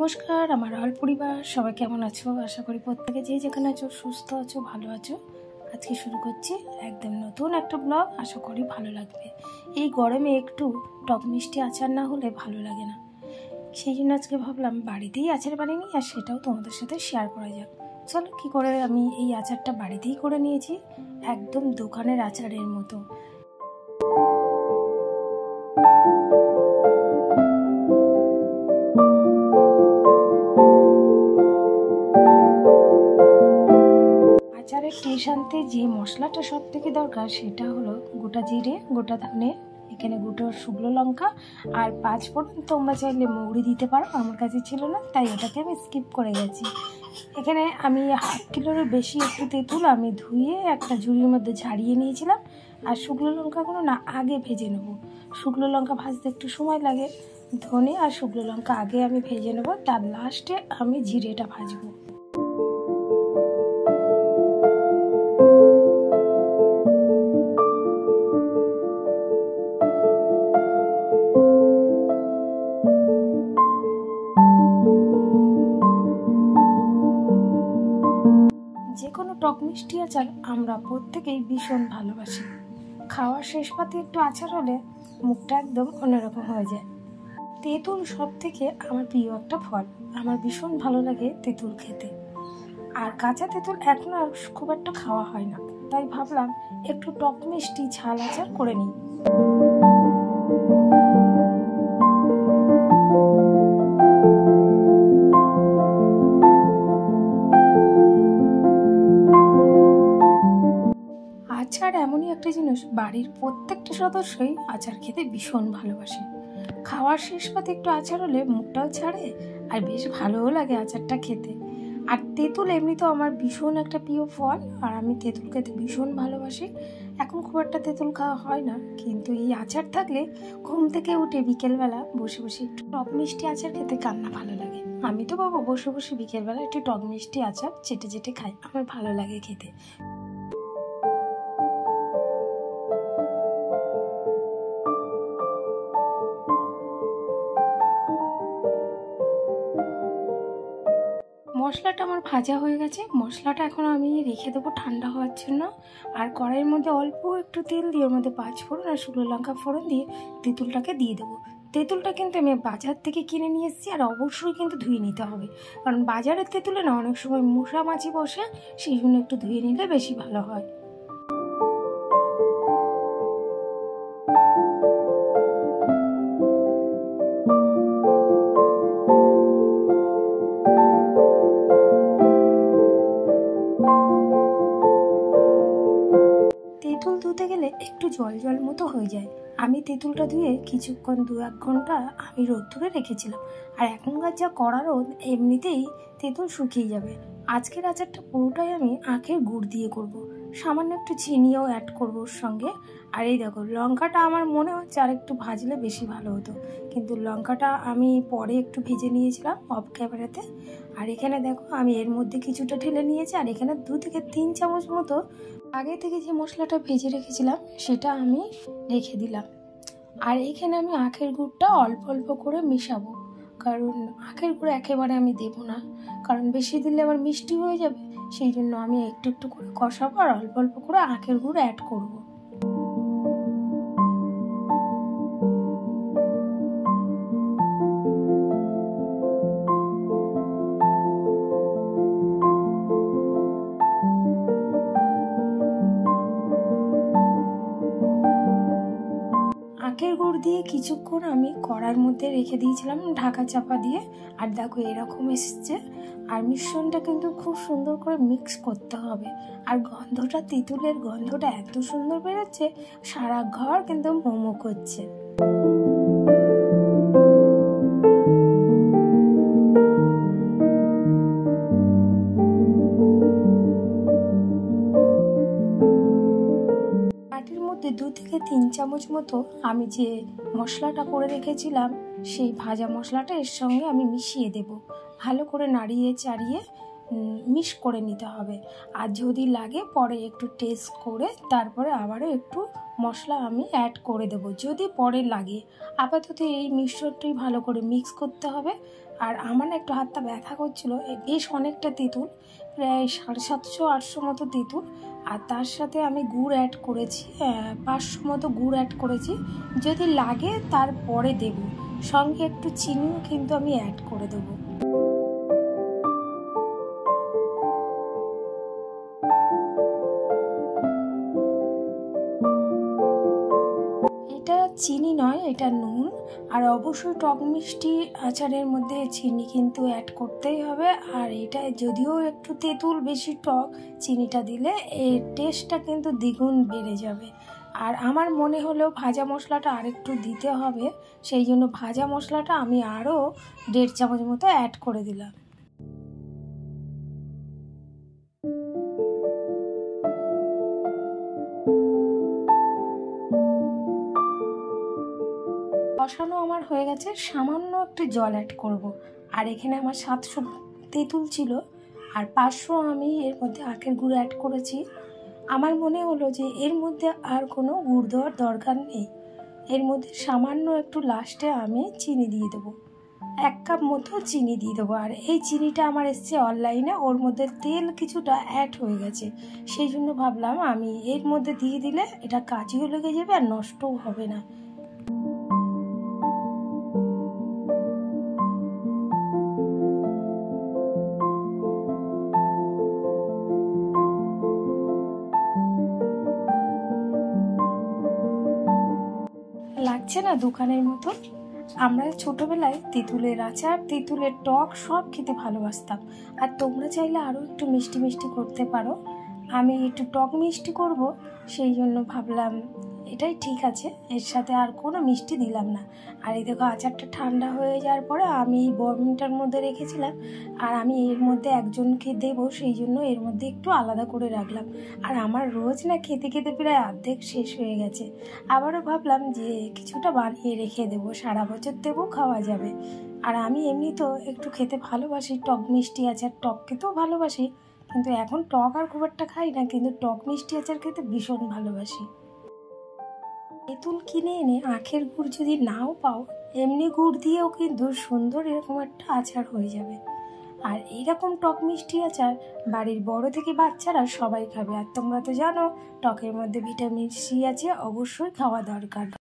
নমস্কার আমার অল পরিবার সবাই কেমন আছো? আশা করি প্রত্যেকে যে যেখানে আছো সুস্থ আছো, ভালো আছো। আজকে শুরু করছি একদম নতুন একটা ব্লগ, আশা করি ভালো লাগবে। এই গরমে একটু টক মিষ্টি আচার না হলে ভালো লাগে না, সেই জন্য আজকে ভাবলাম বাড়িতেই আচার বানিয়ে নিই আর সেটাও তোমাদের সাথে শেয়ার করা যাক। চলো কী করে আমি এই আচারটা বাড়িতেই করে নিয়েছি, একদম দোকানের আচারের মতো। আচারের টেস্ট আনতে যে মশলাটা সব থেকে দরকার সেটা হলো গোটা জিরে, গোটা ধনে, এখানে গোটা শুকনো লঙ্কা আর 5 ফোড়ন। তোমরা চাইলে মৌরি দিতে পারো, আমার কাছে ছিল না তাই এটাকে আমি স্কিপ করে গেছি। এখানে আমি 1/2 কিলোর বেশি একটু তেঁতুল আমি ধুয়ে একটা ঝুড়ির মধ্যে ঝাড়িয়ে নিয়েছিলাম। আর শুকনো লঙ্কাগুলো না আগে ভেজে নেবো, শুকনো লঙ্কা ভাজতে একটু সময় লাগে। ধনে আর শুকনো লঙ্কা আগে আমি ভেজে নেবো, তার লাস্টে আমি জিরেটা ভাজবো। যে কোনো টক মিষ্টি আচার আমরা প্রত্যেকেই ভীষণ ভালোবাসি। খাওয়ার শেষ পাতে একটু আচার হলে মুখটা একদম অন্যরকম হয়ে যায়। তেঁতুল সব থেকে আমার প্রিয় একটা ফল, আমার ভীষণ ভালো লাগে তেঁতুল খেতে। আর কাঁচা তেঁতুল এখন আর খুব একটা খাওয়া হয় না, তাই ভাবলাম একটু টক মিষ্টি ঝাল আচার করে নিই। আচার এমনই একটা জিনিস, বাড়ির প্রত্যেকটা সদস্যই আচার খেতে ভীষণ ভালোবাসে। খাওয়ার শেষ পাতে একটু আচার হলে মুখটাও ছাড়ে আর বেশ ভালোও লাগে আচারটা খেতে। আর তেঁতুল এমনিতেও আমার ভীষণ একটা প্রিয় ফল, আর আমি তেঁতুল খেতে ভীষণ ভালোবাসি। এখন খুব একটা তেঁতুল খাওয়া হয় না, কিন্তু এই আচার থাকলে ঘুম থেকে উঠে বিকেলবেলা বসে বসে একটু টক মিষ্টি আচার খেতে কার না ভালো লাগে। আমি তো বাবা বসে বসে বিকেলবেলা একটু টক মিষ্টি আচার চেটে চেটে খাই, আমার ভালো লাগে খেতে। মশলাটা আমার ভাজা হয়ে গেছে, মশলাটা এখন আমি রেখে দেবো ঠান্ডা হওয়ার জন্য। আর কড়াইয়ের মধ্যে অল্প একটু তেল দিয়ে ওর মধ্যে 5 ফোড়ন আর শুকনো লঙ্কা ফোড়ন দিয়ে তেঁতুলটাকে দিয়ে দেবো। তেঁতুলটা কিন্তু আমি বাজার থেকে কিনে নিয়ে এসেছি, আর অবশ্যই কিন্তু ধুয়ে নিতে হবে, কারণ বাজারের তেঁতুলে না অনেক সময় মশা মাছি বসে, সেই জন্য একটু ধুয়ে নিলে বেশি ভালো হয়। তেঁতুল ধুতে গেলে একটু জল জল মতো হয়ে যায়। আমি তেঁতুলটা ধুয়ে কিছুক্ষণ 2-1 ঘন্টা আমি রোদ্দুরে রেখেছিলাম, আর এখনকার যা কড়া রোদ এমনিতেই তেঁতুল শুকিয়ে যাবে। আজকের আচারটা পুরোটাই আমি আখের গুড় দিয়ে করব, সামান্য একটু চিনিও অ্যাড করবো ওর সঙ্গে। আর এই দেখো লঙ্কাটা আমার মনে হচ্ছে আর একটু ভাজলে বেশি ভালো হতো, কিন্তু লঙ্কাটা আমি পরে একটু ভেজে নিয়েছিলাম অফ ক্যামেরাতে। আর এখানে দেখো আমি এর মধ্যে কিছুটা ঢেলে নিয়েছি, আর এখানে 2 থেকে 3 চামচ মতো আগে থেকে যে মশলাটা ভেজে রেখেছিলাম সেটা আমি রেখে দিলাম। আর এখানে আমি আখের গুড়টা অল্প অল্প করে মেশাবো, কারণ আখের গুড় একেবারে আমি দেবো না, কারণ বেশি দিলে আবার মিষ্টি হয়ে যাবে। সেই জন্য আমি একটু একটু করে কষাবো আর অল্প অল্প করে আখের গুড় অ্যাড করবো। আখের গুড় দিয়ে কিছুক্ষণ আমি কড়ার মধ্যে রেখে দিয়েছিলাম ঢাকা চাপা দিয়ে, আর দেখো এরকম এসেছে। আর মিশ্রণটা কিন্তু খুব সুন্দর করে মিক্স করতে হবে, আর গন্ধটা তেঁতুলের গন্ধটা এত সুন্দর বেরোচ্ছে, সারা ঘর কিন্তু মোমো করছে। বাটির মধ্যে 2 থেকে 3 চামচ মতো আমি যে মশলাটা করে রেখেছিলাম সেই ভাজা মশলাটা এর সঙ্গে আমি মিশিয়ে দেব। ভালো করে নাড়িয়ে চাড়িয়ে মিক্স করে নিতে হবে। আর যদি লাগে পরে একটু টেস্ট করে তারপরে আবারও একটু মশলা আমি অ্যাড করে দেব যদি পরে লাগে। আপাতত এই মিশ্রণটাই ভালো করে মিক্স করতে হবে। আর আমার না একটু হাতটা ব্যথা করছিল। বেশ অনেকটা তেঁতুল, প্রায় 750-800 মতো তেঁতুল, আর তার সাথে আমি গুড় অ্যাড করেছি, 500 মতো গুড় অ্যাড করেছি। যদি লাগে তারপরে দেব, সঙ্গে একটু চিনিও কিন্তু আমি অ্যাড করে দেবো। এটা চিনি নয়, এটা নুন। আর অবশ্যই টক মিষ্টি আচারের মধ্যে চিনি কিন্তু অ্যাড করতেই হবে। আর এটা যদিও একটু তেঁতুল, বেশি টক, চিনিটা দিলে এর টেস্টটা কিন্তু দ্বিগুণ বেড়ে যাবে। আর আমার মনে হলো ভাজা মশলাটা আরেকটু দিতে হবে, সেই জন্য ভাজা মশলাটা আমি আরও 1.5 চামচ মতো অ্যাড করে দিলাম। কষানো আমার হয়ে গেছে, সামান্য একটু জল অ্যাড করব। আর এখানে আমার 700 তেঁতুল ছিল, আর 500 আমি এর মধ্যে আখের গুড় অ্যাড করেছি। আমার মনে হলো যে এর মধ্যে আর কোনো গুড় দেওয়ার দরকার নেই, এর মধ্যে সামান্য একটু লাস্টে আমি চিনি দিয়ে দেবো, 1 কাপ মতো চিনি দিয়ে দেবো। আর এই চিনিটা আমার এসছে অনলাইনে, ওর মধ্যে তেল কিছুটা অ্যাড হয়ে গেছে, সেই জন্য ভাবলাম আমি এর মধ্যে দিয়ে দিলে এটা কাজেও লেগে যাবে আর নষ্টও হবে না। লাগছে না দোকানের মতো? আমরা ছোটবেলায় তেঁতুলের আচার, তেঁতুলের টক সব খেতে ভালোবাসতাম। আর তোমরা চাইলে আরও একটু মিষ্টি মিষ্টি করতে পারো, আমি একটু টক মিষ্টি করব, সেই জন্য ভাবলাম এটাই ঠিক আছে, এর সাথে আর কোনো মিষ্টি দিলাম না। আর এই দেখো আচারটা ঠান্ডা হয়ে যাওয়ার পরে আমি এই বয়ামটার মধ্যে রেখেছিলাম, আর আমি এর মধ্যে একজনকে দেবো, সেই জন্য এর মধ্যে একটু আলাদা করে রাখলাম। আর আমার রোজ না খেতে খেতে প্রায় অর্ধেক শেষ হয়ে গেছে, আবারও ভাবলাম যে কিছুটা বানিয়ে রেখে দেবো, সারা বছর দেবো, খাওয়া যাবে। আর আমি এমনি তো একটু খেতে ভালোবাসি টক মিষ্টি আচার, টক খেতেও ভালোবাসি, কিন্তু এখন টক আর খুব একটা খাই না, কিন্তু টক মিষ্টি আচার খেতে ভীষণ ভালোবাসি। তেঁতুল কিনে এনে আখের গুড় যদি নাও পাও, এমনি গুড় দিয়েও কিন্তু সুন্দর এরকম একটা আচার হয়ে যাবে। আর এইরকম টক মিষ্টি আচার বাড়ির বড় থেকে বাচ্চারা সবাই খাবে। আর তোমরা তো জানো টকের মধ্যে ভিটামিন সি আছে, অবশ্যই খাওয়া দরকার।